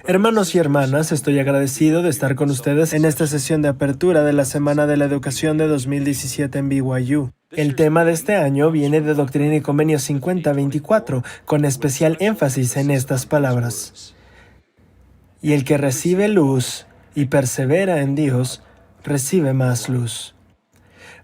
Hermanos y hermanas, estoy agradecido de estar con ustedes en esta sesión de apertura de la Semana de la Educación de 2017 en BYU. El tema de este año viene de Doctrina y Convenio 5024, con especial énfasis en estas palabras. Y el que recibe luz y persevera en Dios, recibe más luz.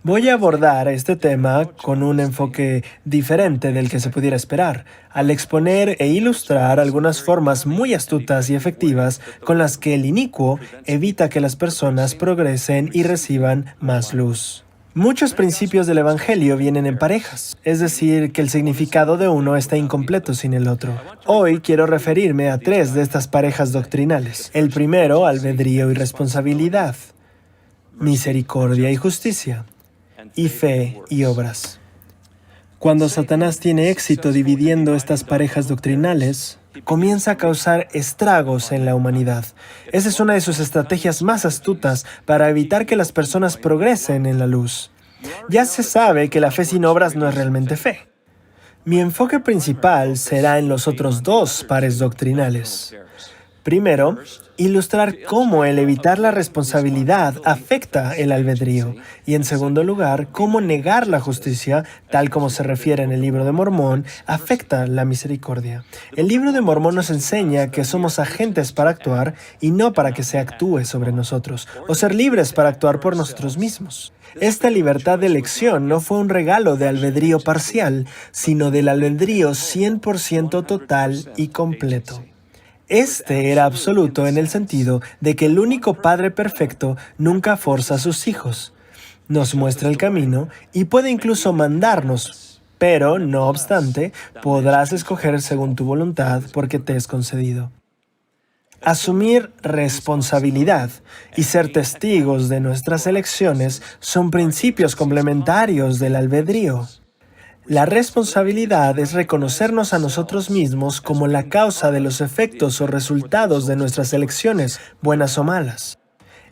Voy a abordar este tema con un enfoque diferente del que se pudiera esperar, al exponer e ilustrar algunas formas muy astutas y efectivas con las que el inicuo evita que las personas progresen y reciban más luz. Muchos principios del Evangelio vienen en parejas, es decir, que el significado de uno está incompleto sin el otro. Hoy quiero referirme a 3 de estas parejas doctrinales. El primero, albedrío y responsabilidad, misericordia y justicia, y fe y obras. Cuando Satanás tiene éxito dividiendo estas parejas doctrinales, comienza a causar estragos en la humanidad. Esa es una de sus estrategias más astutas para evitar que las personas progresen en la luz. Ya se sabe que la fe sin obras no es realmente fe. Mi enfoque principal será en los otros 2 pares doctrinales. Primero, ilustrar cómo el evitar la responsabilidad afecta el albedrío. Y en segundo lugar, cómo negar la justicia, tal como se refiere en el Libro de Mormón, afecta la misericordia. El Libro de Mormón nos enseña que somos agentes para actuar y no para que se actúe sobre nosotros, o ser libres para actuar por nosotros mismos. Esta libertad de elección no fue un regalo de albedrío parcial, sino del albedrío 100% total y completo. Este era absoluto en el sentido de que el único Padre perfecto nunca forza a sus hijos. Nos muestra el camino y puede incluso mandarnos, pero, no obstante, podrás escoger según tu voluntad porque te es concedido. Asumir responsabilidad y ser testigos de nuestras elecciones son principios complementarios del albedrío. La responsabilidad es reconocernos a nosotros mismos como la causa de los efectos o resultados de nuestras elecciones, buenas o malas.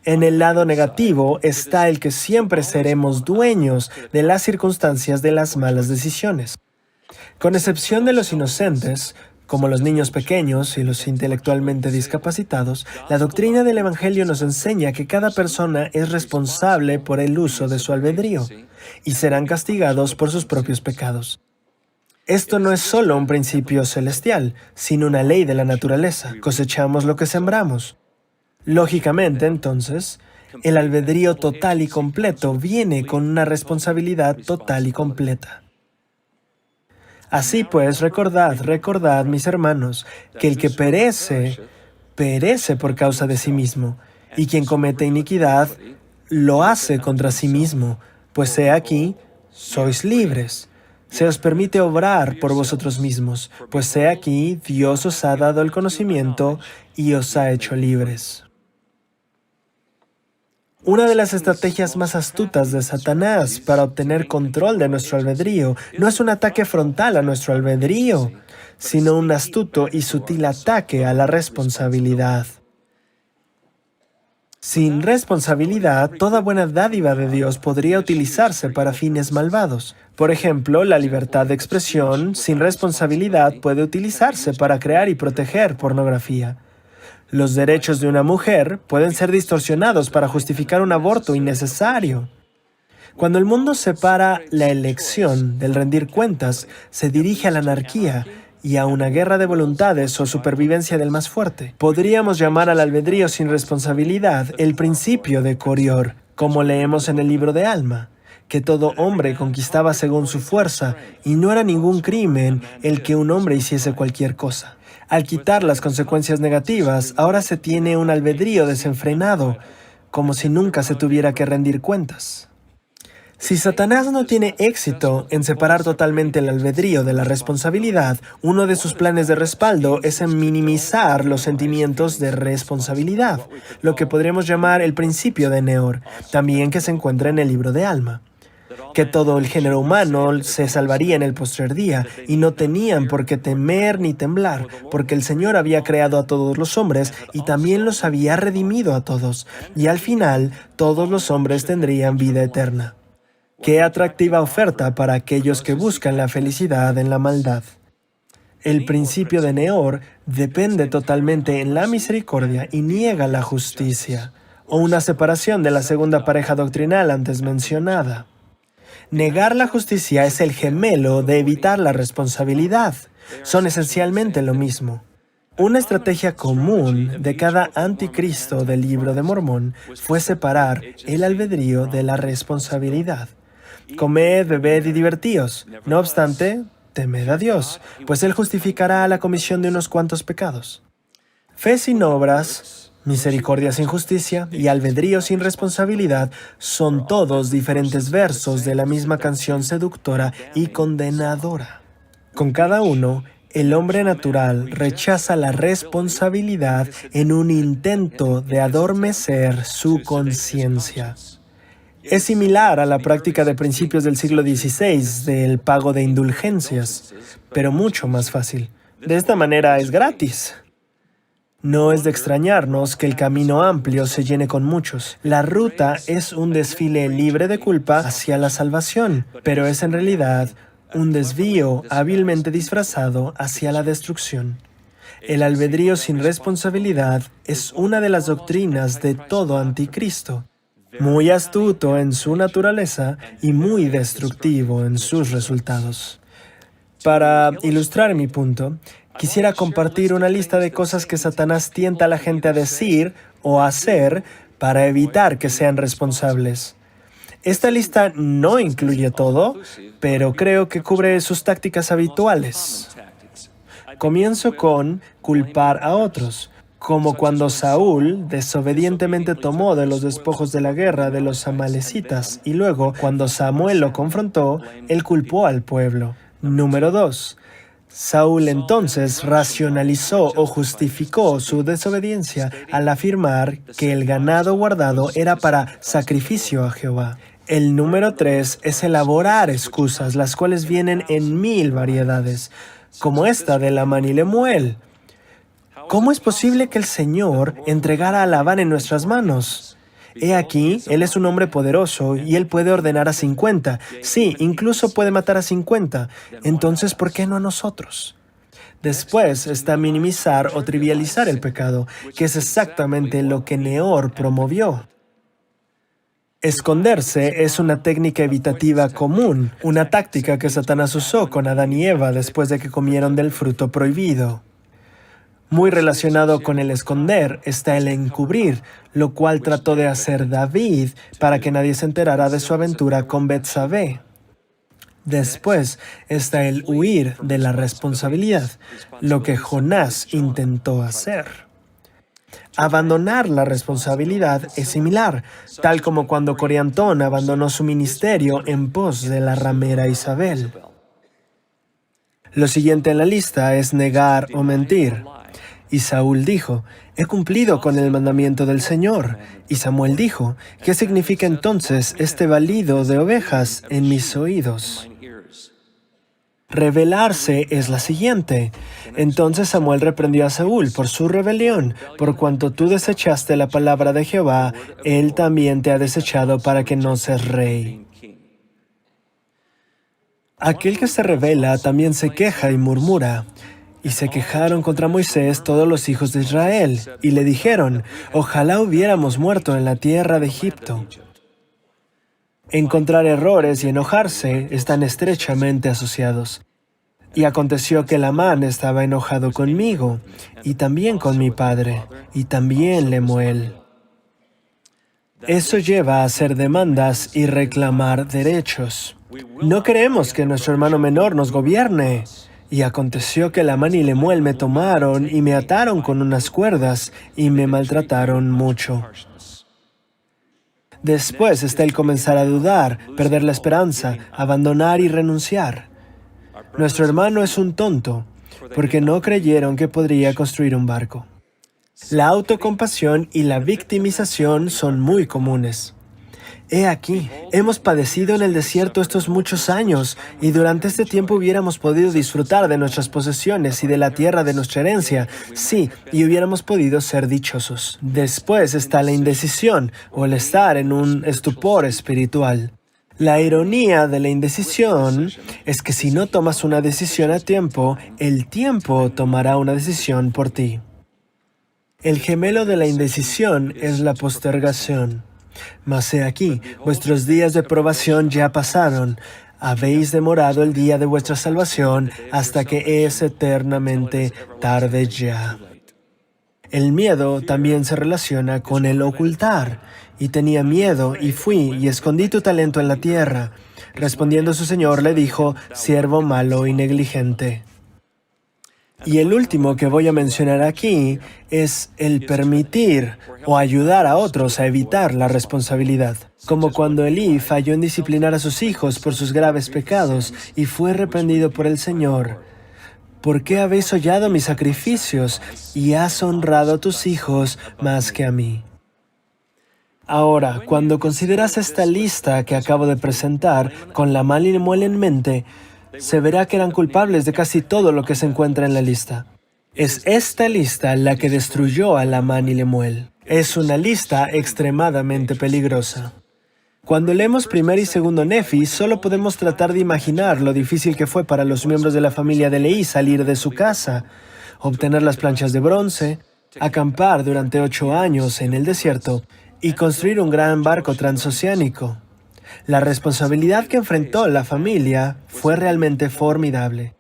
En el lado negativo está el que siempre seremos dueños de las circunstancias de las malas decisiones. Con excepción de los inocentes, como los niños pequeños y los intelectualmente discapacitados, la doctrina del Evangelio nos enseña que cada persona es responsable por el uso de su albedrío y serán castigados por sus propios pecados. Esto no es solo un principio celestial, sino una ley de la naturaleza. Cosechamos lo que sembramos. Lógicamente, entonces, el albedrío total y completo viene con una responsabilidad total y completa. Así pues, recordad, mis hermanos, que el que perece, perece por causa de sí mismo, y quien comete iniquidad, lo hace contra sí mismo, pues he aquí, sois libres. Se os permite obrar por vosotros mismos, pues he aquí, Dios os ha dado el conocimiento y os ha hecho libres. Una de las estrategias más astutas de Satanás para obtener control de nuestro albedrío no es un ataque frontal a nuestro albedrío, sino un astuto y sutil ataque a la responsabilidad. Sin responsabilidad, toda buena dádiva de Dios podría utilizarse para fines malvados. Por ejemplo, la libertad de expresión, sin responsabilidad, puede utilizarse para crear y proteger pornografía. Los derechos de una mujer pueden ser distorsionados para justificar un aborto innecesario. Cuando el mundo separa la elección del rendir cuentas, se dirige a la anarquía y a una guerra de voluntades o supervivencia del más fuerte. Podríamos llamar al albedrío sin responsabilidad el principio de Corior, como leemos en el libro de Alma, que todo hombre conquistaba según su fuerza y no era ningún crimen el que un hombre hiciese cualquier cosa. Al quitar las consecuencias negativas, ahora se tiene un albedrío desenfrenado, como si nunca se tuviera que rendir cuentas. Si Satanás no tiene éxito en separar totalmente el albedrío de la responsabilidad, uno de sus planes de respaldo es en minimizar los sentimientos de responsabilidad, lo que podríamos llamar el principio de Neor, también que se encuentra en el libro de Alma. Que todo el género humano se salvaría en el postrer día, y no tenían por qué temer ni temblar, porque el Señor había creado a todos los hombres y también los había redimido a todos, y al final todos los hombres tendrían vida eterna. ¡Qué atractiva oferta para aquellos que buscan la felicidad en la maldad! El principio de Neor depende totalmente en la misericordia y niega la justicia, o una separación de la segunda pareja doctrinal antes mencionada. Negar la justicia es el gemelo de evitar la responsabilidad. Son esencialmente lo mismo. Una estrategia común de cada anticristo del Libro de Mormón fue separar el albedrío de la responsabilidad. Comed, bebed y divertíos. No obstante, temed a Dios, pues Él justificará la comisión de unos cuantos pecados. Fe sin obras, misericordia sin justicia y albedrío sin responsabilidad son todos diferentes versos de la misma canción seductora y condenadora. Con cada uno, el hombre natural rechaza la responsabilidad en un intento de adormecer su conciencia. Es similar a la práctica de principios del siglo XVI del pago de indulgencias, pero mucho más fácil. De esta manera es gratis. No es de extrañarnos que el camino amplio se llene con muchos. La ruta es un desfile libre de culpa hacia la salvación, pero es en realidad un desvío hábilmente disfrazado hacia la destrucción. El albedrío sin responsabilidad es una de las doctrinas de todo anticristo, muy astuto en su naturaleza y muy destructivo en sus resultados. Para ilustrar mi punto, quisiera compartir una lista de cosas que Satanás tienta a la gente a decir o hacer para evitar que sean responsables. Esta lista no incluye todo, pero creo que cubre sus tácticas habituales. Comienzo con culpar a otros, como cuando Saúl desobedientemente tomó de los despojos de la guerra de los amalecitas y luego, cuando Samuel lo confrontó, él culpó al pueblo. Número 2. Saúl entonces racionalizó o justificó su desobediencia al afirmar que el ganado guardado era para sacrificio a Jehová. El número 3 es elaborar excusas, las cuales vienen en 1000 variedades, como esta de Lamán y Lemuel. ¿Cómo es posible que el Señor entregara a Labán en nuestras manos? He aquí, Él es un hombre poderoso y Él puede ordenar a 50. Sí, incluso puede matar a 50. Entonces, ¿por qué no a nosotros? Después está minimizar o trivializar el pecado, que es exactamente lo que Neor promovió. Esconderse es una técnica evitativa común, una táctica que Satanás usó con Adán y Eva después de que comieron del fruto prohibido. Muy relacionado con el esconder está el encubrir, lo cual trató de hacer David para que nadie se enterara de su aventura con Betsabé. Después está el huir de la responsabilidad, lo que Jonás intentó hacer. Abandonar la responsabilidad es similar, tal como cuando Coriantón abandonó su ministerio en pos de la ramera Isabel. Lo siguiente en la lista es negar o mentir. Y Saúl dijo, he cumplido con el mandamiento del Señor. Y Samuel dijo, ¿qué significa entonces este balido de ovejas en mis oídos? Rebelarse es la siguiente. Entonces Samuel reprendió a Saúl por su rebelión. Por cuanto tú desechaste la palabra de Jehová, él también te ha desechado para que no seas rey. Aquel que se rebela también se queja y murmura. Y se quejaron contra Moisés todos los hijos de Israel, y le dijeron, ojalá hubiéramos muerto en la tierra de Egipto. Encontrar errores y enojarse están estrechamente asociados. Y aconteció que Lamán estaba enojado conmigo, y también con mi padre, y también Lemuel. Eso lleva a hacer demandas y reclamar derechos. No queremos que nuestro hermano menor nos gobierne. Y aconteció que Lamán y Lemuel me tomaron y me ataron con unas cuerdas y me maltrataron mucho. Después está el comenzar a dudar, perder la esperanza, abandonar y renunciar. Nuestro hermano es un tonto, porque no creyeron que podría construir un barco. La autocompasión y la victimización son muy comunes. He aquí, hemos padecido en el desierto estos muchos años, y durante este tiempo hubiéramos podido disfrutar de nuestras posesiones y de la tierra de nuestra herencia, sí, y hubiéramos podido ser dichosos. Después está la indecisión, o el estar en un estupor espiritual. La ironía de la indecisión es que si no tomas una decisión a tiempo, el tiempo tomará una decisión por ti. El gemelo de la indecisión es la postergación. Mas he aquí, vuestros días de probación ya pasaron. Habéis demorado el día de vuestra salvación hasta que es eternamente tarde ya. El miedo también se relaciona con el ocultar. Y tenía miedo, y fui, y escondí tu talento en la tierra. Respondiendo su señor le dijo, siervo malo y negligente. Y el último que voy a mencionar aquí es el permitir o ayudar a otros a evitar la responsabilidad. Como cuando Elí falló en disciplinar a sus hijos por sus graves pecados y fue reprendido por el Señor. ¿Por qué habéis hollado mis sacrificios y has honrado a tus hijos más que a mí? Ahora, cuando consideras esta lista que acabo de presentar con la mala y muela en mente, se verá que eran culpables de casi todo lo que se encuentra en la lista. Es esta lista la que destruyó a Lamán y Lemuel. Es una lista extremadamente peligrosa. Cuando leemos primero y segundo Nefi, solo podemos tratar de imaginar lo difícil que fue para los miembros de la familia de Leí salir de su casa, obtener las planchas de bronce, acampar durante 8 años en el desierto y construir un gran barco transoceánico. La responsabilidad que enfrentó la familia fue realmente formidable.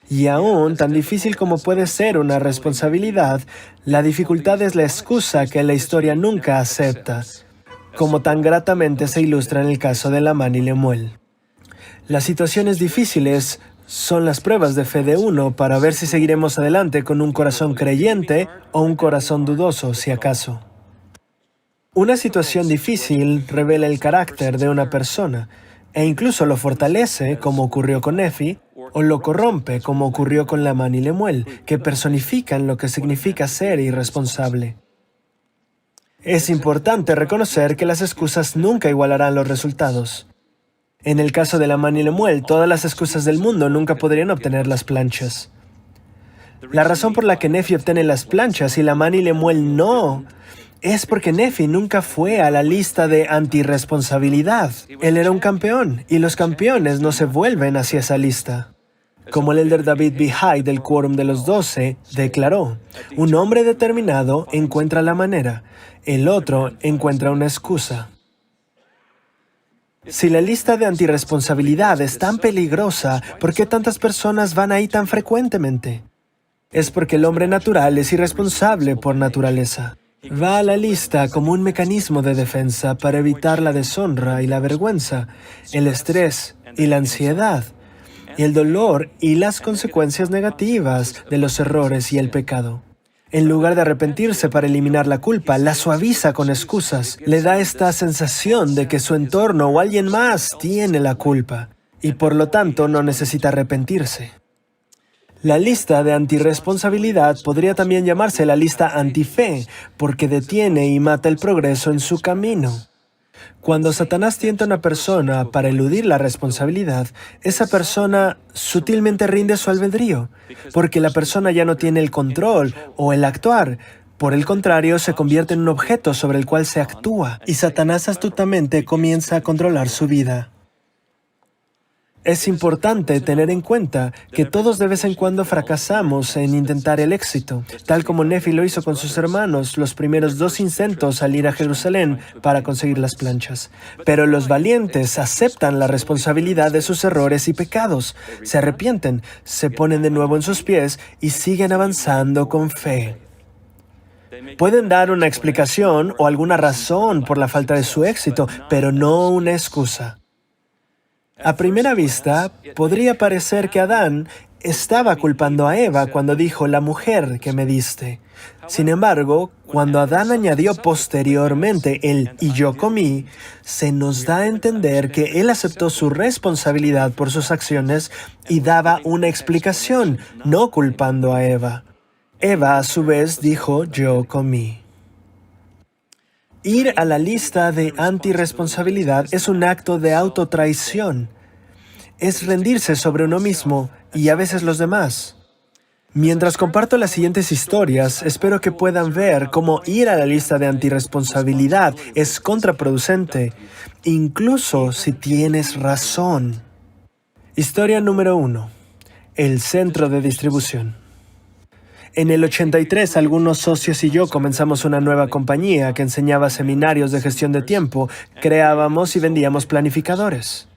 Y aún, tan difícil como puede ser una responsabilidad, la dificultad es la excusa que la historia nunca acepta, como tan gratamente se ilustra en el caso de Lamán y Lemuel. Las situaciones difíciles son las pruebas de fe de uno para ver si seguiremos adelante con un corazón creyente o un corazón dudoso, si acaso. Una situación difícil revela el carácter de una persona e incluso lo fortalece, como ocurrió con Nefi, o lo corrompe, como ocurrió con Lamán y Lemuel, que personifican lo que significa ser irresponsable. Es importante reconocer que las excusas nunca igualarán los resultados. En el caso de Lamán y Lemuel, todas las excusas del mundo nunca podrían obtener las planchas. La razón por la que Nefi obtiene las planchas y Lamán y Lemuel no, es porque Nefi nunca fue a la lista de antirresponsabilidad. Él era un campeón, y los campeones no se vuelven hacia esa lista. Como el elder David B. Hyde del Quórum de los 12 declaró, un hombre determinado encuentra la manera, el otro encuentra una excusa. Si la lista de antirresponsabilidad es tan peligrosa, ¿por qué tantas personas van ahí tan frecuentemente? Es porque el hombre natural es irresponsable por naturaleza. Va a la lista como un mecanismo de defensa para evitar la deshonra y la vergüenza, el estrés y la ansiedad, y el dolor y las consecuencias negativas de los errores y el pecado. En lugar de arrepentirse para eliminar la culpa, la suaviza con excusas. Le da esta sensación de que su entorno o alguien más tiene la culpa, y por lo tanto no necesita arrepentirse. La lista de antirresponsabilidad podría también llamarse la lista antife, porque detiene y mata el progreso en su camino. Cuando Satanás tienta a una persona para eludir la responsabilidad, esa persona sutilmente rinde su albedrío, porque la persona ya no tiene el control o el actuar. Por el contrario, se convierte en un objeto sobre el cual se actúa, y Satanás astutamente comienza a controlar su vida. Es importante tener en cuenta que todos de vez en cuando fracasamos en intentar el éxito, tal como Nefi lo hizo con sus hermanos los primeros 2 intentos al ir a Jerusalén para conseguir las planchas. Pero los valientes aceptan la responsabilidad de sus errores y pecados, se arrepienten, se ponen de nuevo en sus pies y siguen avanzando con fe. Pueden dar una explicación o alguna razón por la falta de su éxito, pero no una excusa. A primera vista, podría parecer que Adán estaba culpando a Eva cuando dijo, la mujer que me diste. Sin embargo, cuando Adán añadió posteriormente el y yo comí, se nos da a entender que él aceptó su responsabilidad por sus acciones y daba una explicación, no culpando a Eva. Eva, a su vez, dijo, yo comí. Ir a la lista de antirresponsabilidad es un acto de autotraición. Es rendirse sobre uno mismo y a veces los demás. Mientras comparto las siguientes historias, espero que puedan ver cómo ir a la lista de antirresponsabilidad es contraproducente, incluso si tienes razón. Historia número 1. El centro de distribución. En el 83, algunos socios y yo comenzamos una nueva compañía que enseñaba seminarios de gestión de tiempo, creábamos y vendíamos planificadores.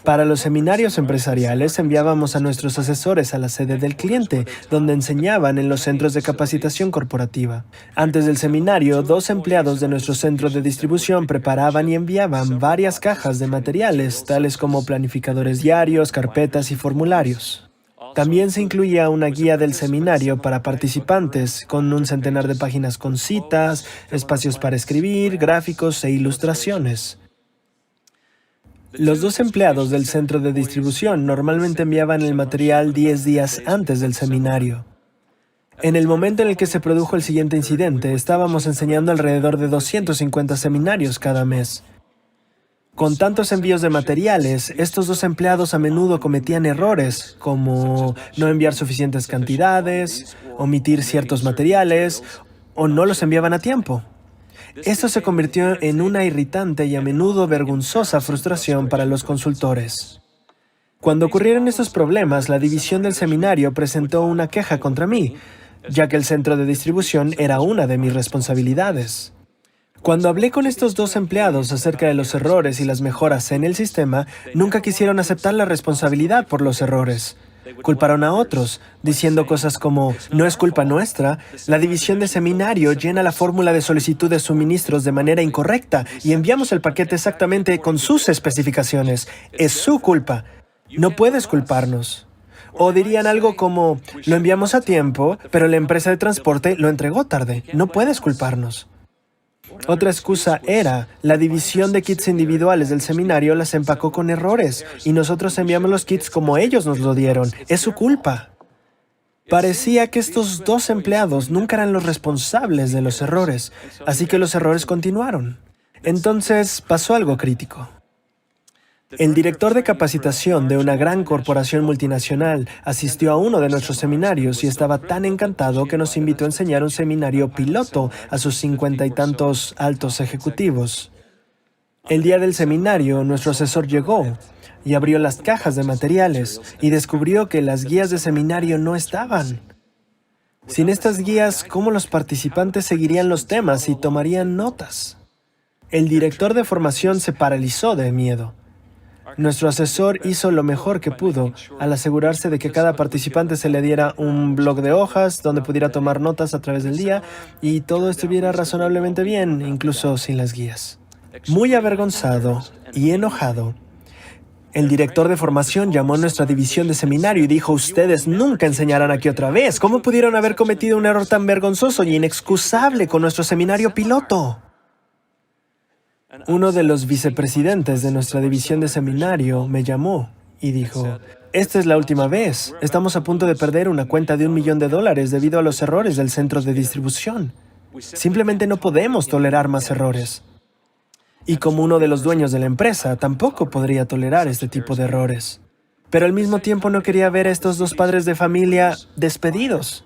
Para los seminarios empresariales enviábamos a nuestros asesores a la sede del cliente, donde enseñaban en los centros de capacitación corporativa. Antes del seminario, 2 empleados de nuestro centro de distribución preparaban y enviaban varias cajas de materiales, tales como planificadores diarios, carpetas y formularios. También se incluía una guía del seminario para participantes, con un centenar de páginas con citas, espacios para escribir, gráficos e ilustraciones. Los 2 empleados del centro de distribución normalmente enviaban el material 10 días antes del seminario. En el momento en el que se produjo el siguiente incidente, estábamos enseñando alrededor de 250 seminarios cada mes. Con tantos envíos de materiales, estos 2 empleados a menudo cometían errores, como no enviar suficientes cantidades, omitir ciertos materiales, o no los enviaban a tiempo. Esto se convirtió en una irritante y a menudo vergonzosa frustración para los consultores. Cuando ocurrieron estos problemas, la división del seminario presentó una queja contra mí, ya que el centro de distribución era una de mis responsabilidades. Cuando hablé con estos 2 empleados acerca de los errores y las mejoras en el sistema, nunca quisieron aceptar la responsabilidad por los errores. Culparon a otros, diciendo cosas como, no es culpa nuestra, la división de seminario llena la fórmula de solicitud de suministros de manera incorrecta y enviamos el paquete exactamente con sus especificaciones. Es su culpa. No puedes culparnos. O dirían algo como, lo enviamos a tiempo, pero la empresa de transporte lo entregó tarde. No puedes culparnos. Otra excusa era, la división de kits individuales del seminario las empacó con errores y nosotros enviamos los kits como ellos nos lo dieron. Es su culpa. Parecía que estos 2 empleados nunca eran los responsables de los errores, así que los errores continuaron. Entonces pasó algo crítico. El director de capacitación de una gran corporación multinacional asistió a uno de nuestros seminarios y estaba tan encantado que nos invitó a enseñar un seminario piloto a sus 50 y tantos altos ejecutivos. El día del seminario, nuestro asesor llegó y abrió las cajas de materiales y descubrió que las guías de seminario no estaban. Sin estas guías, ¿cómo los participantes seguirían los temas y tomarían notas? El director de formación se paralizó de miedo. Nuestro asesor hizo lo mejor que pudo al asegurarse de que cada participante se le diera un bloc de hojas donde pudiera tomar notas a través del día y todo estuviera razonablemente bien, incluso sin las guías. Muy avergonzado y enojado, el director de formación llamó a nuestra división de seminario y dijo, ustedes nunca enseñarán aquí otra vez. ¿Cómo pudieron haber cometido un error tan vergonzoso y inexcusable con nuestro seminario piloto? Uno de los vicepresidentes de nuestra división de seminario me llamó y dijo, esta es la última vez. Estamos a punto de perder una cuenta de $1 millón debido a los errores del centro de distribución. Simplemente no podemos tolerar más errores. Y como uno de los dueños de la empresa, tampoco podría tolerar este tipo de errores. Pero al mismo tiempo no quería ver a estos 2 padres de familia despedidos.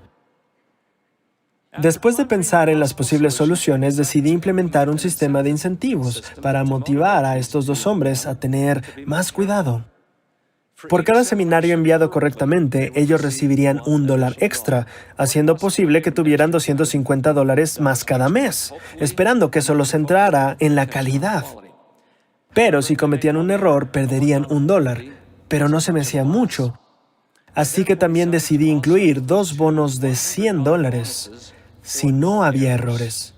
Después de pensar en las posibles soluciones, decidí implementar un sistema de incentivos para motivar a estos 2 hombres a tener más cuidado. Por cada seminario enviado correctamente, ellos recibirían $1 extra, haciendo posible que tuvieran $250 más cada mes, esperando que eso los centrara en la calidad. Pero si cometían un error, perderían $1, pero no se me hacía mucho. Así que también decidí incluir 2 bonos de $100 si no había errores.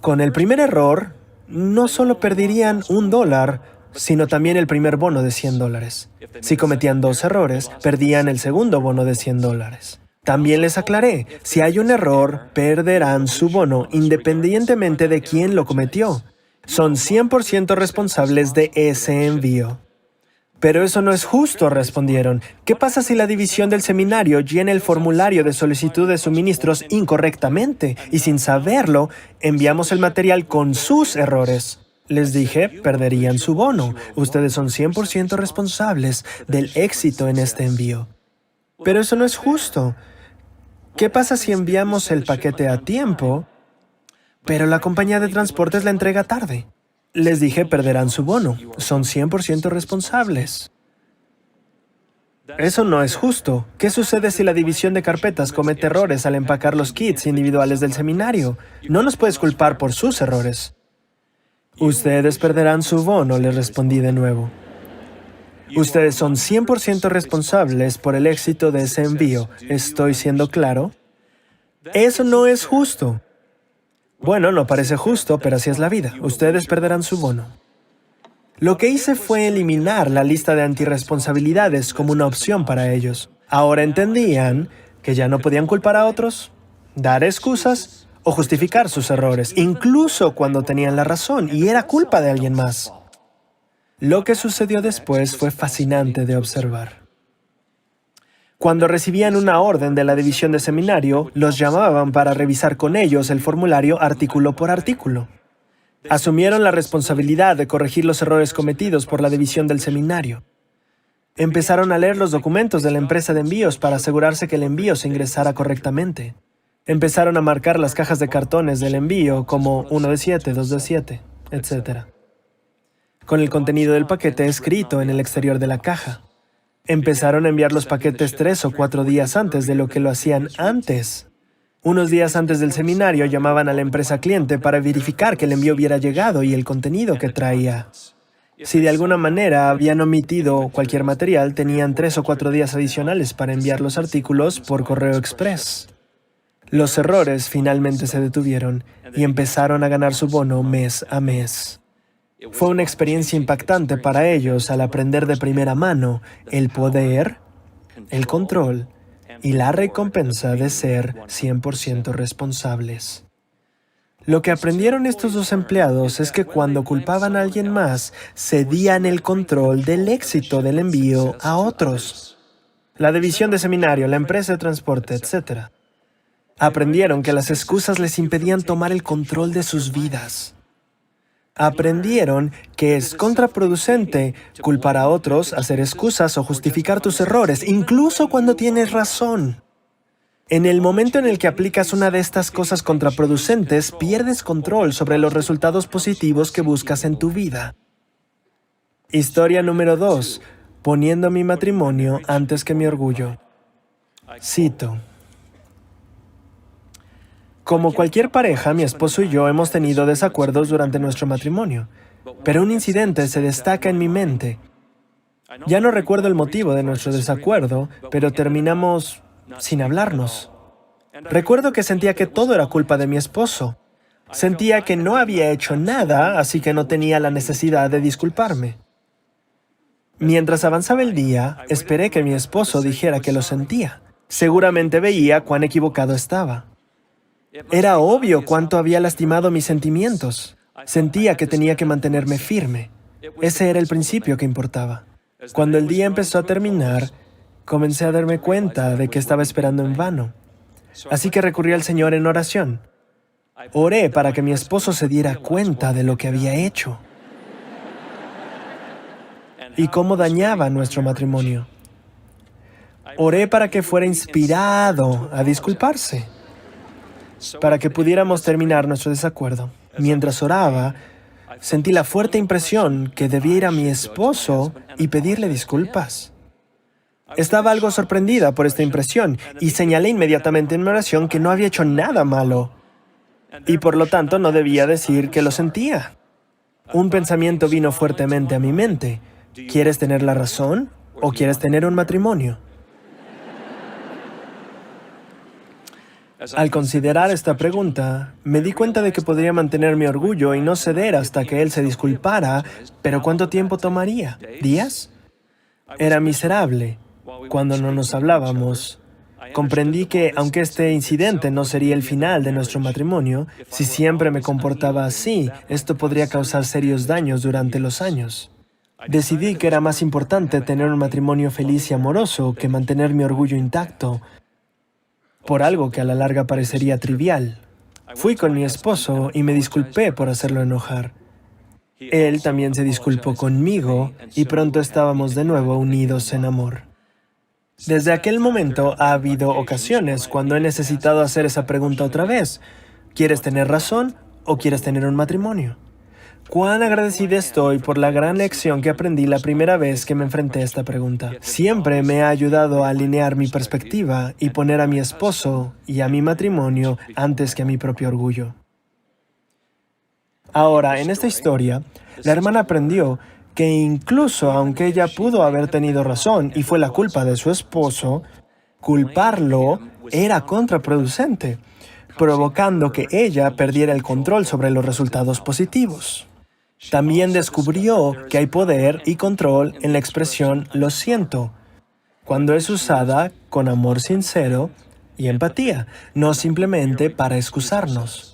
Con el primer error, no solo perderían $1, sino también el primer bono de $100. Si cometían 2 errores, perdían el segundo bono de $100. También les aclaré, si hay un error, perderán su bono independientemente de quién lo cometió. Son 100% responsables de ese envío. Pero eso no es justo, respondieron. ¿Qué pasa si la división del seminario llena el formulario de solicitud de suministros incorrectamente y sin saberlo, enviamos el material con sus errores? Les dije, perderían su bono. Ustedes son 100% responsables del éxito en este envío. Pero eso no es justo. ¿Qué pasa si enviamos el paquete a tiempo, pero la compañía de transportes la entrega tarde? Les dije, perderán su bono. Son 100% responsables. Eso no es justo. ¿Qué sucede si la división de carpetas comete errores al empacar los kits individuales del seminario? No nos puedes culpar por sus errores. Ustedes perderán su bono, les respondí de nuevo. Ustedes son 100% responsables por el éxito de ese envío. ¿Estoy siendo claro? Eso no es justo. Bueno, no parece justo, pero así es la vida. Ustedes perderán su bono. Lo que hice fue eliminar la lista de antirresponsabilidades como una opción para ellos. Ahora entendían que ya no podían culpar a otros, dar excusas o justificar sus errores, incluso cuando tenían la razón y era culpa de alguien más. Lo que sucedió después fue fascinante de observar. Cuando recibían una orden de la división de seminario, los llamaban para revisar con ellos el formulario artículo por artículo. Asumieron la responsabilidad de corregir los errores cometidos por la división del seminario. Empezaron a leer los documentos de la empresa de envíos para asegurarse que el envío se ingresara correctamente. Empezaron a marcar las cajas de cartones del envío como 1 de 7, 2 de 7, etc., con el contenido del paquete escrito en el exterior de la caja. Empezaron a enviar los paquetes 3 o 4 días antes de lo que lo hacían antes. Unos días antes del seminario llamaban a la empresa cliente para verificar que el envío hubiera llegado y el contenido que traía. Si de alguna manera habían omitido cualquier material, tenían 3 o 4 días adicionales para enviar los artículos por correo express. Los errores finalmente se detuvieron y empezaron a ganar su bono mes a mes. Fue una experiencia impactante para ellos al aprender de primera mano el poder, el control y la recompensa de ser 100% responsables. Lo que aprendieron estos dos empleados es que cuando culpaban a alguien más, cedían el control del éxito del envío a otros. La división de seminario, la empresa de transporte, etc. Aprendieron que las excusas les impedían tomar el control de sus vidas. Aprendieron que es contraproducente culpar a otros, hacer excusas o justificar tus errores, incluso cuando tienes razón. En el momento en el que aplicas una de estas cosas contraproducentes, pierdes control sobre los resultados positivos que buscas en tu vida. Historia número 2. Poniendo mi matrimonio antes que mi orgullo. Cito. Como cualquier pareja, mi esposo y yo hemos tenido desacuerdos durante nuestro matrimonio, pero un incidente se destaca en mi mente. Ya no recuerdo el motivo de nuestro desacuerdo, pero terminamos sin hablarnos. Recuerdo que sentía que todo era culpa de mi esposo. Sentía que no había hecho nada, así que no tenía la necesidad de disculparme. Mientras avanzaba el día, esperé que mi esposo dijera que lo sentía. Seguramente veía cuán equivocado estaba. Era obvio cuánto había lastimado mis sentimientos. Sentía que tenía que mantenerme firme. Ese era el principio que importaba. Cuando el día empezó a terminar, comencé a darme cuenta de que estaba esperando en vano. Así que recurrí al Señor en oración. Oré para que mi esposo se diera cuenta de lo que había hecho y cómo dañaba nuestro matrimonio. Oré para que fuera inspirado a disculparse, para que pudiéramos terminar nuestro desacuerdo. Mientras oraba, sentí la fuerte impresión que debía ir a mi esposo y pedirle disculpas. Estaba algo sorprendida por esta impresión y señalé inmediatamente en mi oración que no había hecho nada malo y por lo tanto no debía decir que lo sentía. Un pensamiento vino fuertemente a mi mente. ¿Quieres tener la razón o quieres tener un matrimonio? Al considerar esta pregunta, me di cuenta de que podría mantener mi orgullo y no ceder hasta que él se disculpara, pero ¿cuánto tiempo tomaría? ¿Días? Era miserable. Cuando no nos hablábamos, comprendí que, aunque este incidente no sería el final de nuestro matrimonio, si siempre me comportaba así, esto podría causar serios daños durante los años. Decidí que era más importante tener un matrimonio feliz y amoroso que mantener mi orgullo intacto, por algo que a la larga parecería trivial. Fui con mi esposo y me disculpé por hacerlo enojar. Él también se disculpó conmigo y pronto estábamos de nuevo unidos en amor. Desde aquel momento ha habido ocasiones cuando he necesitado hacer esa pregunta otra vez. ¿Quieres tener razón o quieres tener un matrimonio? Cuán agradecida estoy por la gran lección que aprendí la primera vez que me enfrenté a esta pregunta. Siempre me ha ayudado a alinear mi perspectiva y poner a mi esposo y a mi matrimonio antes que a mi propio orgullo. Ahora, en esta historia, la hermana aprendió que incluso aunque ella pudo haber tenido razón y fue la culpa de su esposo, culparlo era contraproducente, provocando que ella perdiera el control sobre los resultados positivos. También descubrió que hay poder y control en la expresión "lo siento", cuando es usada con amor sincero y empatía, no simplemente para excusarnos.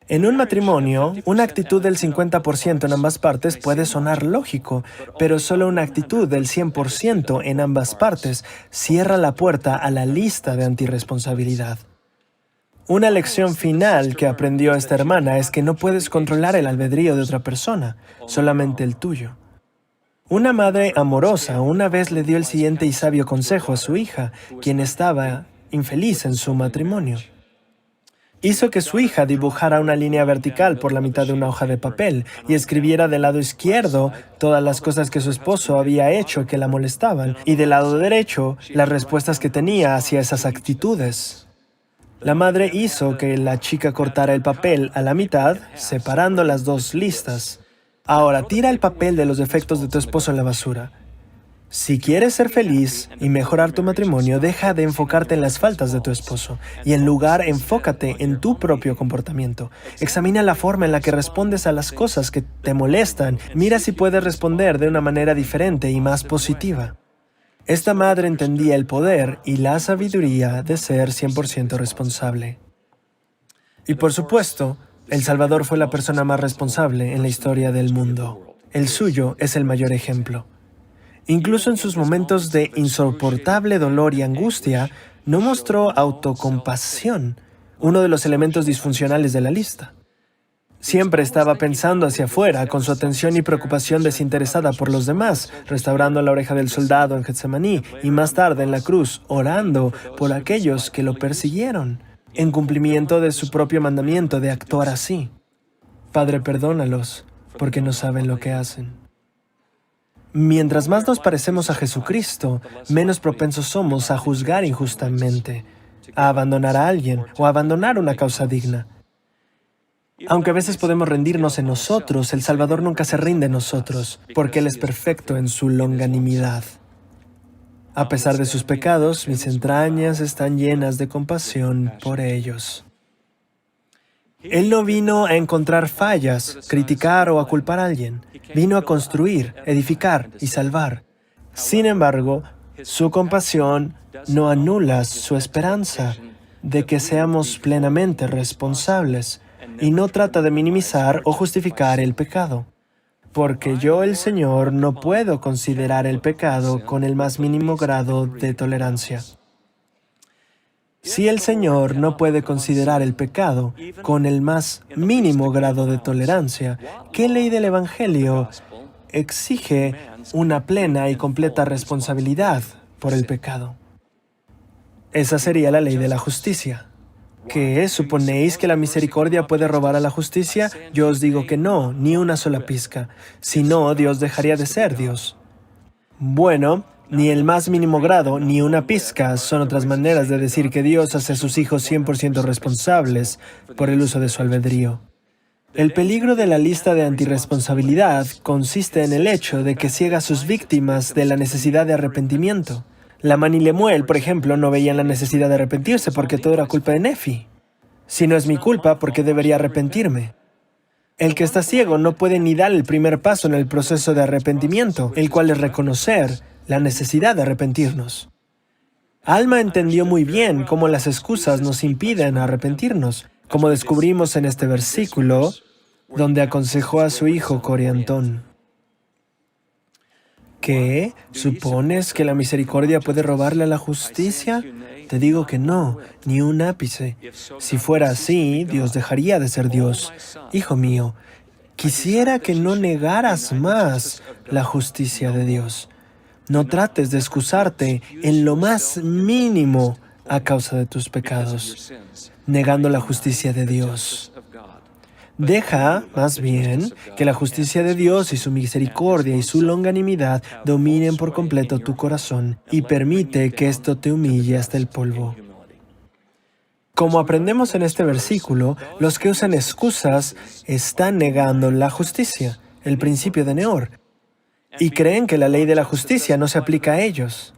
En un matrimonio, una actitud del 50% en ambas partes puede sonar lógico, pero solo una actitud del 100% en ambas partes cierra la puerta a la lista de antirresponsabilidad. Una lección final que aprendió esta hermana es que no puedes controlar el albedrío de otra persona, solamente el tuyo. Una madre amorosa una vez le dio el siguiente y sabio consejo a su hija, quien estaba infeliz en su matrimonio. Hizo que su hija dibujara una línea vertical por la mitad de una hoja de papel y escribiera del lado izquierdo todas las cosas que su esposo había hecho que la molestaban y del lado derecho las respuestas que tenía hacia esas actitudes. La madre hizo que la chica cortara el papel a la mitad, separando las dos listas. Ahora, tira el papel de los defectos de tu esposo en la basura. Si quieres ser feliz y mejorar tu matrimonio, deja de enfocarte en las faltas de tu esposo y en lugar enfócate en tu propio comportamiento. Examina la forma en la que respondes a las cosas que te molestan. Mira si puedes responder de una manera diferente y más positiva. Esta madre entendía el poder y la sabiduría de ser 100% responsable. Y por supuesto, El Salvador fue la persona más responsable en la historia del mundo. El suyo es el mayor ejemplo. Incluso en sus momentos de insoportable dolor y angustia, no mostró autocompasión, uno de los elementos disfuncionales de la lista. Siempre estaba pensando hacia afuera, con su atención y preocupación desinteresada por los demás, restaurando la oreja del soldado en Getsemaní y más tarde en la cruz, orando por aquellos que lo persiguieron, en cumplimiento de su propio mandamiento de actuar así. Padre, perdónalos, porque no saben lo que hacen. Mientras más nos parecemos a Jesucristo, menos propensos somos a juzgar injustamente, a abandonar a alguien o a abandonar una causa digna. Aunque a veces podemos rendirnos en nosotros, el Salvador nunca se rinde en nosotros, porque Él es perfecto en su longanimidad. A pesar de sus pecados, mis entrañas están llenas de compasión por ellos. Él no vino a encontrar fallas, criticar o a culpar a alguien. Vino a construir, edificar y salvar. Sin embargo, su compasión no anula su esperanza de que seamos plenamente responsables y no trata de minimizar o justificar el pecado. Porque yo, el Señor, no puedo considerar el pecado con el más mínimo grado de tolerancia. Si el Señor no puede considerar el pecado con el más mínimo grado de tolerancia, ¿qué ley del Evangelio exige una plena y completa responsabilidad por el pecado? Esa sería la ley de la justicia. ¿Qué es? ¿Suponéis que la misericordia puede robar a la justicia? Yo os digo que no, ni una sola pizca. Si no, Dios dejaría de ser Dios. Bueno, ni el más mínimo grado, ni una pizca son otras maneras de decir que Dios hace a sus hijos 100% responsables por el uso de su albedrío. El peligro de la lista de antirresponsabilidad consiste en el hecho de que ciega a sus víctimas de la necesidad de arrepentimiento. Lamán y Lemuel, por ejemplo, no veían la necesidad de arrepentirse porque todo era culpa de Nefi. Si no es mi culpa, ¿por qué debería arrepentirme? El que está ciego no puede ni dar el primer paso en el proceso de arrepentimiento, el cual es reconocer la necesidad de arrepentirnos. Alma entendió muy bien cómo las excusas nos impiden arrepentirnos, como descubrimos en este versículo, donde aconsejó a su hijo Coriantón. ¿Qué? ¿Supones que la misericordia puede robarle a la justicia? Te digo que no, ni un ápice. Si fuera así, Dios dejaría de ser Dios. Hijo mío, quisiera que no negaras más la justicia de Dios. No trates de excusarte en lo más mínimo a causa de tus pecados, negando la justicia de Dios. Deja, más bien, que la justicia de Dios y su misericordia y su longanimidad dominen por completo tu corazón y permite que esto te humille hasta el polvo. Como aprendemos en este versículo, los que usan excusas están negando la justicia, el principio de Neor, y creen que la ley de la justicia no se aplica a ellos.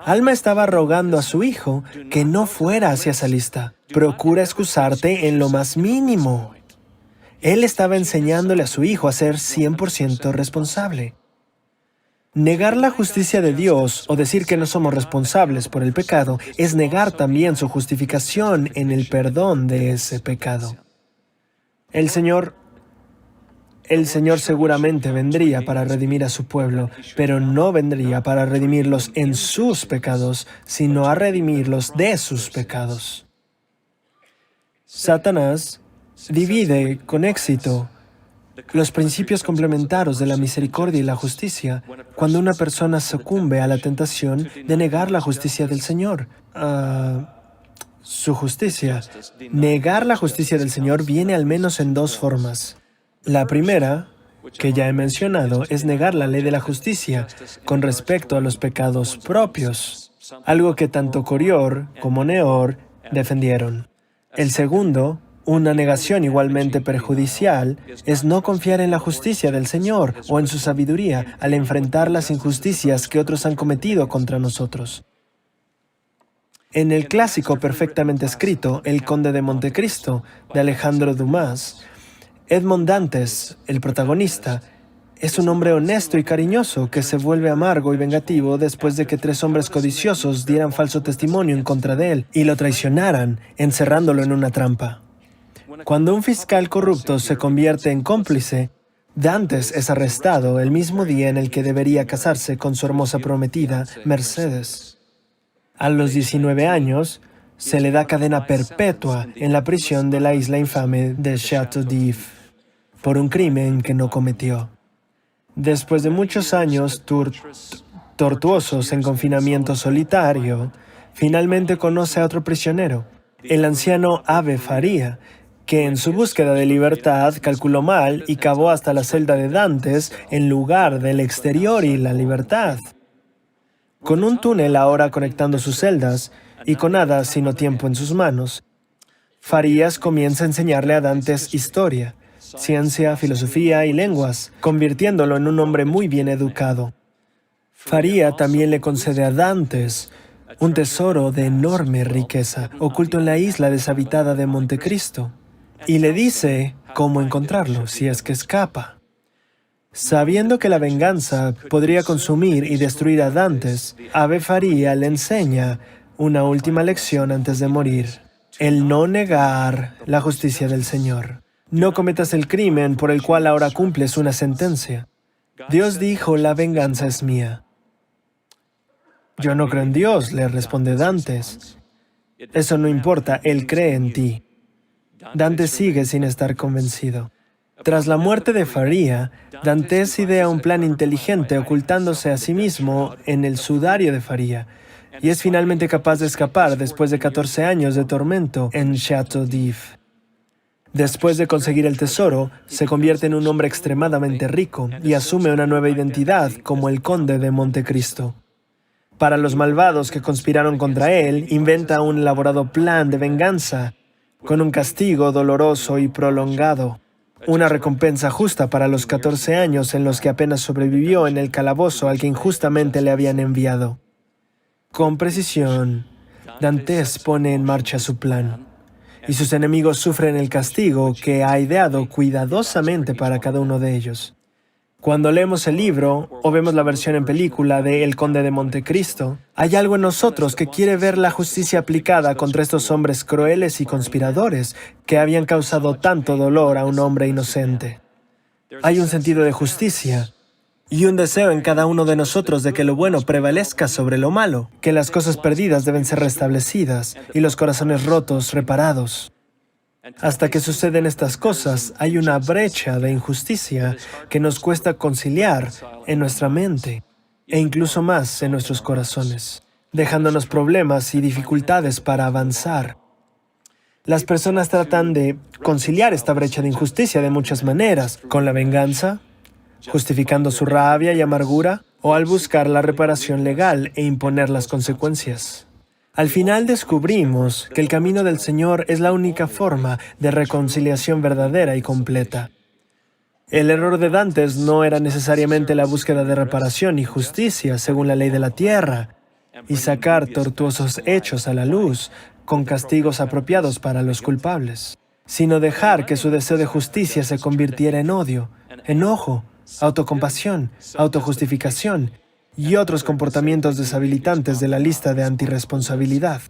Alma estaba rogando a su hijo que no fuera hacia esa lista. Procura excusarte en lo más mínimo. Él estaba enseñándole a su hijo a ser 100% responsable. Negar la justicia de Dios o decir que no somos responsables por el pecado es negar también su justificación en el perdón de ese pecado. El Señor seguramente vendría para redimir a su pueblo, pero no vendría para redimirlos en sus pecados, sino a redimirlos de sus pecados. Satanás divide con éxito los principios complementarios de la misericordia y la justicia cuando una persona sucumbe a la tentación de negar la justicia del Señor. Su justicia. Negar la justicia del Señor viene al menos en dos formas. La primera, que ya he mencionado, es negar la ley de la justicia con respecto a los pecados propios, algo que tanto Corior como Neor defendieron. El segundo, una negación igualmente perjudicial, es no confiar en la justicia del Señor o en su sabiduría al enfrentar las injusticias que otros han cometido contra nosotros. En el clásico perfectamente escrito, El Conde de Montecristo, de Alejandro Dumas, Edmond Dantes, el protagonista, es un hombre honesto y cariñoso que se vuelve amargo y vengativo después de que 3 hombres codiciosos dieran falso testimonio en contra de él y lo traicionaran, encerrándolo en una trampa. Cuando un fiscal corrupto se convierte en cómplice, Dantes es arrestado el mismo día en el que debería casarse con su hermosa prometida, Mercedes. A los 19 años, se le da cadena perpetua en la prisión de la isla infame de Château d'If, por un crimen que no cometió. Después de muchos años tortuosos en confinamiento solitario, finalmente conoce a otro prisionero, el anciano Ave Faría, que en su búsqueda de libertad calculó mal y cavó hasta la celda de Dantes en lugar del exterior y la libertad. Con un túnel ahora conectando sus celdas y con nada sino tiempo en sus manos, Farías comienza a enseñarle a Dantes historia, ciencia, filosofía y lenguas, convirtiéndolo en un hombre muy bien educado. Faría también le concede a Dantes un tesoro de enorme riqueza, oculto en la isla deshabitada de Montecristo, y le dice cómo encontrarlo si es que escapa. Sabiendo que la venganza podría consumir y destruir a Dantes, Ave Faría le enseña una última lección antes de morir: el no negar la justicia del Señor. No cometas el crimen por el cual ahora cumples una sentencia. Dios dijo, la venganza es mía. Yo no creo en Dios, le responde Dantes. Eso no importa, Él cree en ti. Dantes sigue sin estar convencido. Tras la muerte de Faría, Dantes idea un plan inteligente ocultándose a sí mismo en el sudario de Faría, y es finalmente capaz de escapar después de 14 años de tormento en Château d'If. Después de conseguir el tesoro, se convierte en un hombre extremadamente rico y asume una nueva identidad como el Conde de Montecristo. Para los malvados que conspiraron contra él, inventa un elaborado plan de venganza, con un castigo doloroso y prolongado. Una recompensa justa para los 14 años en los que apenas sobrevivió en el calabozo al que injustamente le habían enviado. Con precisión, Dantes pone en marcha su plan, y sus enemigos sufren el castigo que ha ideado cuidadosamente para cada uno de ellos. Cuando leemos el libro o vemos la versión en película de El Conde de Montecristo, hay algo en nosotros que quiere ver la justicia aplicada contra estos hombres crueles y conspiradores que habían causado tanto dolor a un hombre inocente. Hay un sentido de justicia y un deseo en cada uno de nosotros de que lo bueno prevalezca sobre lo malo, que las cosas perdidas deben ser restablecidas y los corazones rotos reparados. Hasta que suceden estas cosas, hay una brecha de injusticia que nos cuesta conciliar en nuestra mente. e incluso más en nuestros corazones, dejándonos problemas y dificultades para avanzar. Las personas tratan de conciliar esta brecha de injusticia de muchas maneras, con la venganza, justificando su rabia y amargura, o al buscar la reparación legal e imponer las consecuencias. Al final descubrimos que el camino del Señor es la única forma de reconciliación verdadera y completa. El error de Dantes no era necesariamente la búsqueda de reparación y justicia según la ley de la tierra, y sacar tortuosos hechos a la luz con castigos apropiados para los culpables, sino dejar que su deseo de justicia se convirtiera en odio, enojo, autocompasión, autojustificación y otros comportamientos deshabilitantes de la lista de antirresponsabilidad.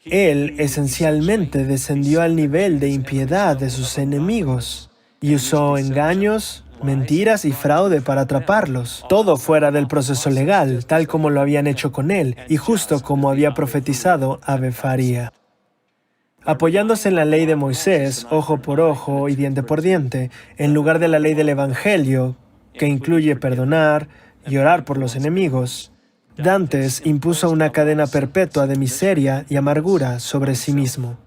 Él esencialmente descendió al nivel de impiedad de sus enemigos y usó engaños, mentiras y fraude para atraparlos, todo fuera del proceso legal, tal como lo habían hecho con él y justo como había profetizado Ave Faría. Apoyándose en la ley de Moisés, ojo por ojo y diente por diente, en lugar de la ley del Evangelio, que incluye perdonar y orar por los enemigos, Dantes impuso una cadena perpetua de miseria y amargura sobre sí mismo.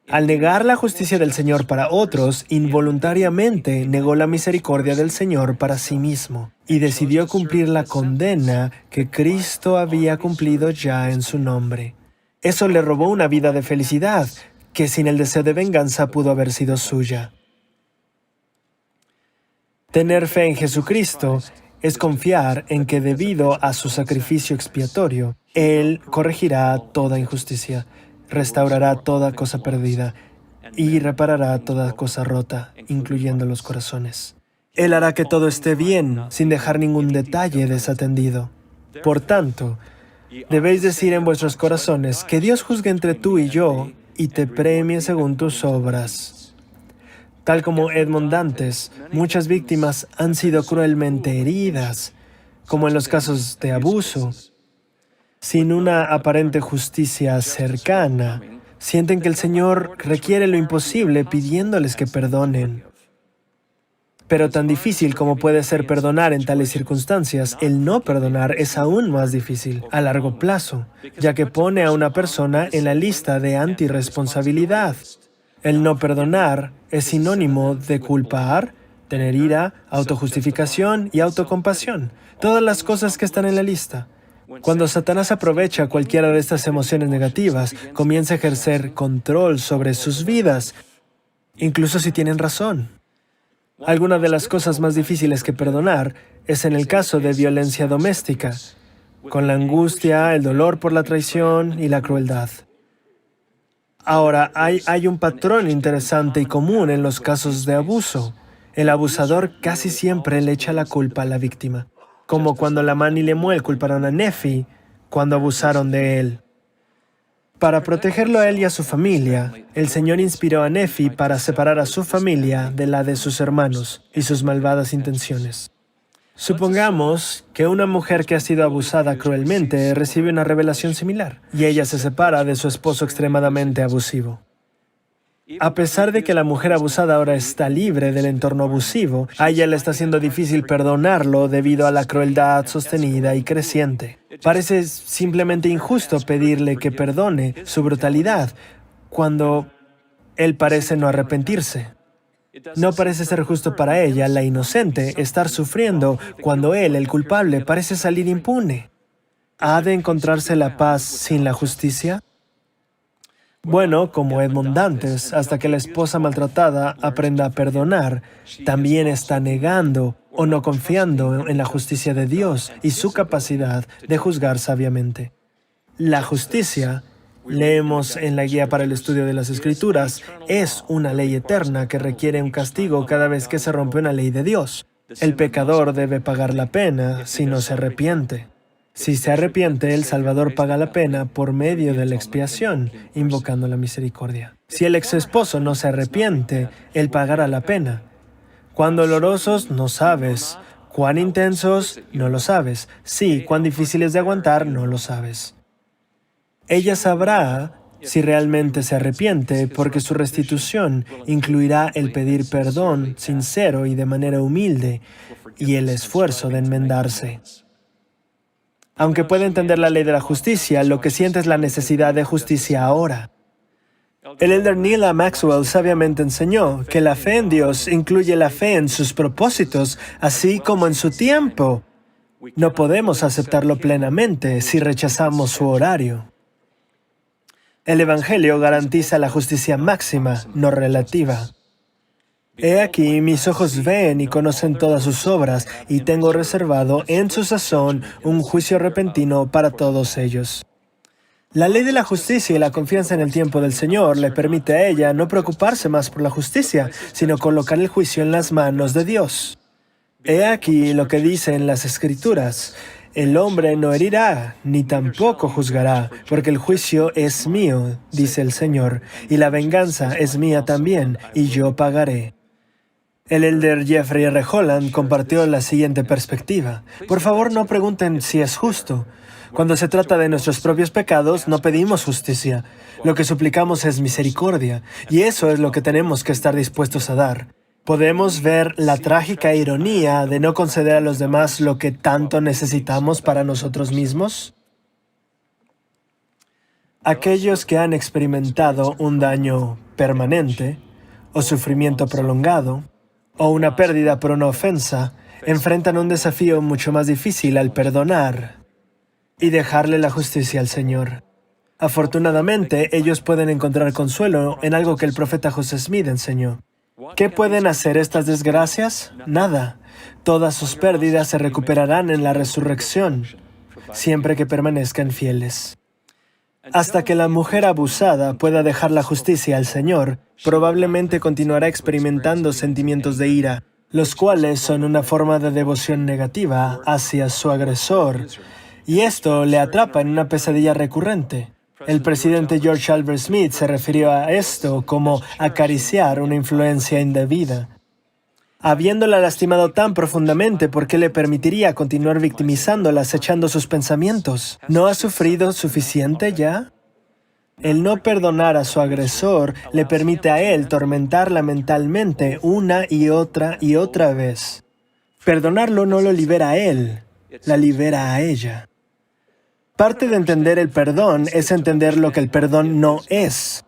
Al negar la justicia del Señor para otros, involuntariamente negó la misericordia del Señor para sí mismo y decidió cumplir la condena que Cristo había cumplido ya en su nombre. Eso le robó una vida de felicidad que sin el deseo de venganza pudo haber sido suya. Tener fe en Jesucristo es confiar en que debido a su sacrificio expiatorio, Él corregirá toda injusticia, restaurará toda cosa perdida y reparará toda cosa rota, incluyendo los corazones. Él hará que todo esté bien, sin dejar ningún detalle desatendido. Por tanto, debéis decir en vuestros corazones que Dios juzgue entre tú y yo y te premie según tus obras. Tal como Edmond Dantes, muchas víctimas han sido cruelmente heridas, como en los casos de abuso. Sin una aparente justicia cercana, sienten que el Señor requiere lo imposible pidiéndoles que perdonen. Pero tan difícil como puede ser perdonar en tales circunstancias, el no perdonar es aún más difícil a largo plazo, ya que pone a una persona en la lista de antirresponsabilidad. El no perdonar es sinónimo de culpar, tener ira, autojustificación y autocompasión, todas las cosas que están en la lista. Cuando Satanás aprovecha cualquiera de estas emociones negativas, comienza a ejercer control sobre sus vidas, incluso si tienen razón. Alguna de las cosas más difíciles que perdonar es en el caso de violencia doméstica, con la angustia, el dolor por la traición y la crueldad. Ahora, hay un patrón interesante y común en los casos de abuso. El abusador casi siempre le echa la culpa a la víctima, como cuando Lamán y Lemuel culparon a Nefi cuando abusaron de él. Para protegerlo a él y a su familia, el Señor inspiró a Nefi para separar a su familia de la de sus hermanos y sus malvadas intenciones. Supongamos que una mujer que ha sido abusada cruelmente recibe una revelación similar y ella se separa de su esposo extremadamente abusivo. A pesar de que la mujer abusada ahora está libre del entorno abusivo, a ella le está siendo difícil perdonarlo debido a la crueldad sostenida y creciente. Parece simplemente injusto pedirle que perdone su brutalidad cuando él parece no arrepentirse. No parece ser justo para ella, la inocente, estar sufriendo cuando él, el culpable, parece salir impune. ¿Ha de encontrarse la paz sin la justicia? Bueno, como Edmond Dantes, hasta que la esposa maltratada aprenda a perdonar, también está negando o no confiando en la justicia de Dios y su capacidad de juzgar sabiamente. La justicia, leemos en la Guía para el Estudio de las Escrituras, es una ley eterna que requiere un castigo cada vez que se rompe una ley de Dios. El pecador debe pagar la pena si no se arrepiente. Si se arrepiente, el Salvador paga la pena por medio de la expiación, invocando la misericordia. Si el ex esposo no se arrepiente, él pagará la pena. Cuán dolorosos, no sabes. Cuán intensos, no lo sabes. Sí, cuán difíciles de aguantar, no lo sabes. Ella sabrá si realmente se arrepiente, porque su restitución incluirá el pedir perdón sincero y de manera humilde, y el esfuerzo de enmendarse. Aunque puede entender la ley de la justicia, lo que siente es la necesidad de justicia ahora. El elder Neil A. Maxwell sabiamente enseñó que la fe en Dios incluye la fe en sus propósitos, así como en su tiempo. No podemos aceptarlo plenamente si rechazamos su horario. El Evangelio garantiza la justicia máxima, no relativa. He aquí, mis ojos ven y conocen todas sus obras, y tengo reservado en su sazón un juicio repentino para todos ellos. La ley de la justicia y la confianza en el tiempo del Señor le permite a ella no preocuparse más por la justicia, sino colocar el juicio en las manos de Dios. He aquí lo que dice en las Escrituras: el hombre no herirá, ni tampoco juzgará, porque el juicio es mío, dice el Señor, y la venganza es mía también, y yo pagaré. El elder Jeffrey R. Holland compartió la siguiente perspectiva: por favor, no pregunten si es justo. Cuando se trata de nuestros propios pecados, no pedimos justicia. Lo que suplicamos es misericordia, y eso es lo que tenemos que estar dispuestos a dar. ¿Podemos ver la trágica ironía de no conceder a los demás lo que tanto necesitamos para nosotros mismos? Aquellos que han experimentado un daño permanente, o sufrimiento prolongado, o una pérdida por una ofensa, enfrentan un desafío mucho más difícil al perdonar y dejarle la justicia al Señor. Afortunadamente, ellos pueden encontrar consuelo en algo que el profeta José Smith enseñó. ¿Qué pueden hacer estas desgracias? Nada. Todas sus pérdidas se recuperarán en la resurrección, siempre que permanezcan fieles. Hasta que la mujer abusada pueda dejar la justicia al Señor, probablemente continuará experimentando sentimientos de ira, los cuales son una forma de devoción negativa hacia su agresor, y esto le atrapa en una pesadilla recurrente. El presidente George Albert Smith se refirió a esto como acariciar una influencia indebida. Habiéndola lastimado tan profundamente, ¿por qué le permitiría continuar victimizándola, acechando sus pensamientos? ¿No ha sufrido suficiente ya? El no perdonar a su agresor le permite a él tormentarla mentalmente una y otra vez. Perdonarlo no lo libera a él, la libera a ella. Parte de entender el perdón es entender lo que el perdón no es.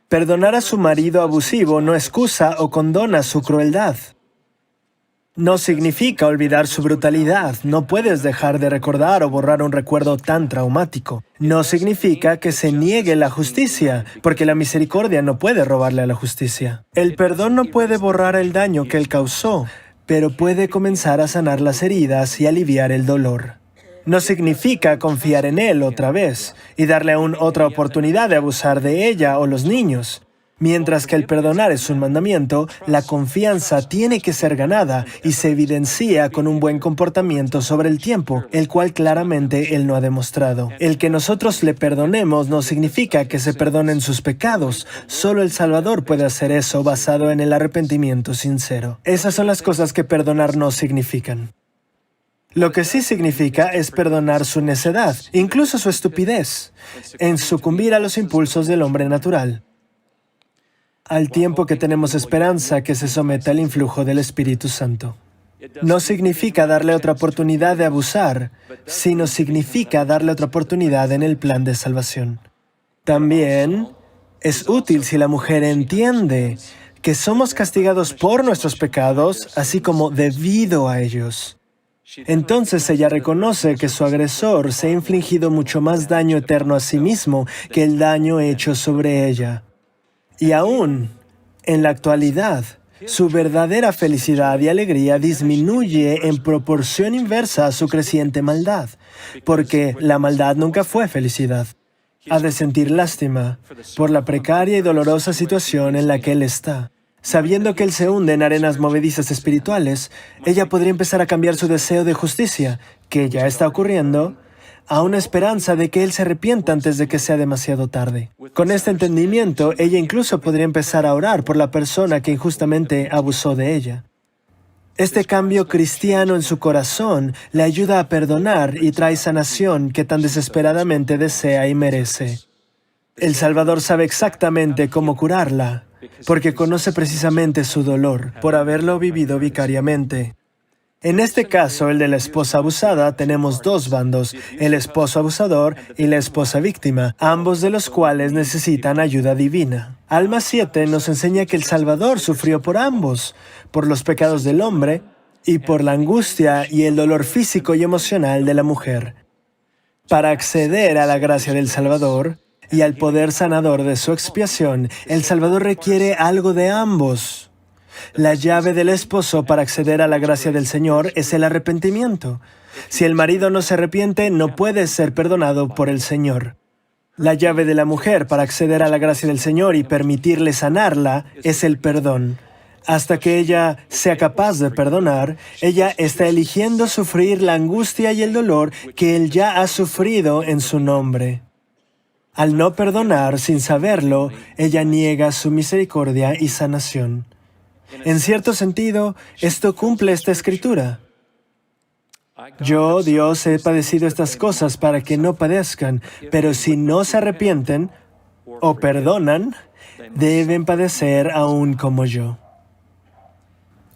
Perdonar a su marido abusivo no excusa o condona su crueldad. No significa olvidar su brutalidad. No puedes dejar de recordar o borrar un recuerdo tan traumático. No significa que se niegue la justicia, porque la misericordia no puede robarle a la justicia. El perdón no puede borrar el daño que él causó, pero puede comenzar a sanar las heridas y aliviar el dolor. No significa confiar en él otra vez y darle aún otra oportunidad de abusar de ella o los niños. Mientras que el perdonar es un mandamiento, la confianza tiene que ser ganada y se evidencia con un buen comportamiento sobre el tiempo, el cual claramente él no ha demostrado. El que nosotros le perdonemos no significa que se perdonen sus pecados. Solo el Salvador puede hacer eso basado en el arrepentimiento sincero. Esas son las cosas que perdonar no significan. Lo que sí significa es perdonar su necedad, incluso su estupidez, en sucumbir a los impulsos del hombre natural, al tiempo que tenemos esperanza que se someta al influjo del Espíritu Santo. No significa darle otra oportunidad de abusar, sino significa darle otra oportunidad en el plan de salvación. También es útil si la mujer entiende que somos castigados por nuestros pecados, así como debido a ellos. Entonces ella reconoce que su agresor se ha infligido mucho más daño eterno a sí mismo que el daño hecho sobre ella. Y aún, en la actualidad, su verdadera felicidad y alegría disminuye en proporción inversa a su creciente maldad, porque la maldad nunca fue felicidad. Ha de sentir lástima por la precaria y dolorosa situación en la que él está. Sabiendo que él se hunde en arenas movedizas espirituales, ella podría empezar a cambiar su deseo de justicia, que ya está ocurriendo, a una esperanza de que él se arrepienta antes de que sea demasiado tarde. Con este entendimiento, ella incluso podría empezar a orar por la persona que injustamente abusó de ella. Este cambio cristiano en su corazón le ayuda a perdonar y trae sanación que tan desesperadamente desea y merece. El Salvador sabe exactamente cómo curarla, porque conoce precisamente su dolor por haberlo vivido vicariamente. En este caso, el de la esposa abusada, tenemos dos bandos, el esposo abusador y la esposa víctima, ambos de los cuales necesitan ayuda divina. Alma 7 nos enseña que el Salvador sufrió por ambos, por los pecados del hombre y por la angustia y el dolor físico y emocional de la mujer. Para acceder a la gracia del Salvador y al poder sanador de su expiación, el Salvador requiere algo de ambos. La llave del esposo para acceder a la gracia del Señor es el arrepentimiento. Si el marido no se arrepiente, no puede ser perdonado por el Señor. La llave de la mujer para acceder a la gracia del Señor y permitirle sanarla es el perdón. Hasta que ella sea capaz de perdonar, ella está eligiendo sufrir la angustia y el dolor que Él ya ha sufrido en su nombre. Al no perdonar sin saberlo, ella niega su misericordia y sanación. En cierto sentido, esto cumple esta escritura. Yo, Dios, he padecido estas cosas para que no padezcan, pero si no se arrepienten o perdonan, deben padecer aún como yo.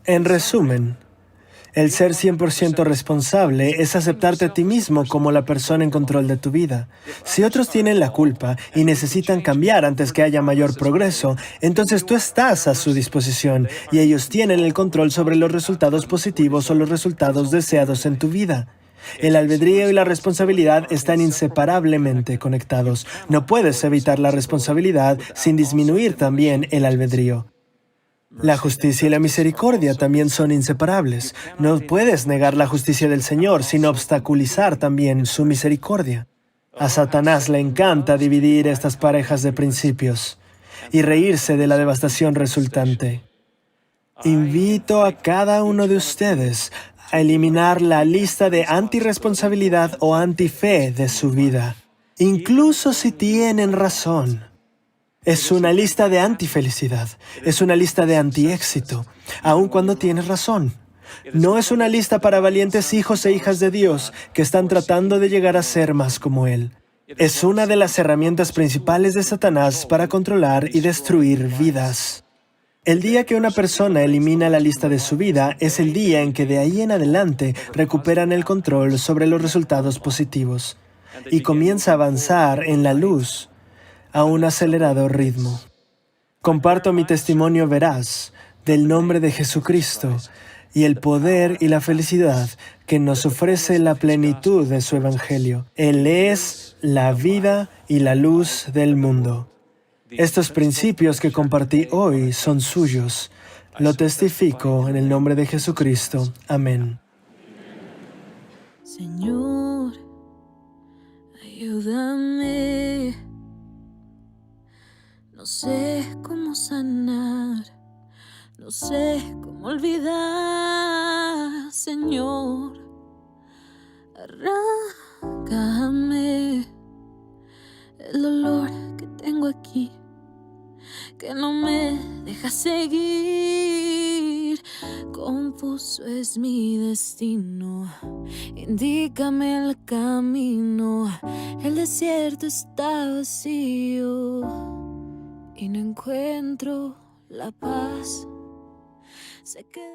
En resumen, el ser 100% responsable es aceptarte a ti mismo como la persona en control de tu vida. Si otros tienen la culpa y necesitan cambiar antes que haya mayor progreso, entonces tú estás a su disposición y ellos tienen el control sobre los resultados positivos o los resultados deseados en tu vida. El albedrío y la responsabilidad están inseparablemente conectados. No puedes evitar la responsabilidad sin disminuir también el albedrío. La justicia y la misericordia también son inseparables. No puedes negar la justicia del Señor sin obstaculizar también su misericordia. A Satanás le encanta dividir estas parejas de principios y reírse de la devastación resultante. Invito a cada uno de ustedes a eliminar la lista de antirresponsabilidad o antife de su vida, incluso si tienen razón. Es una lista de antifelicidad, es una lista de antiéxito, aun cuando tienes razón. No es una lista para valientes hijos e hijas de Dios que están tratando de llegar a ser más como Él. Es una de las herramientas principales de Satanás para controlar y destruir vidas. El día que una persona elimina la lista de su vida es el día en que de ahí en adelante recuperan el control sobre los resultados positivos y comienza a avanzar en la luz a un acelerado ritmo. Comparto mi testimonio veraz del nombre de Jesucristo y el poder y la felicidad que nos ofrece la plenitud de su Evangelio. Él es la vida y la luz del mundo. Estos principios que compartí hoy son suyos. Lo testifico en el nombre de Jesucristo. Amén. Señor, ayúdame. No sé cómo sanar, no sé cómo olvidar, Señor. Arráncame el dolor que tengo aquí, que no me deja seguir. Confuso es mi destino, indícame el camino. El desierto está vacío y no encuentro la paz. Sé que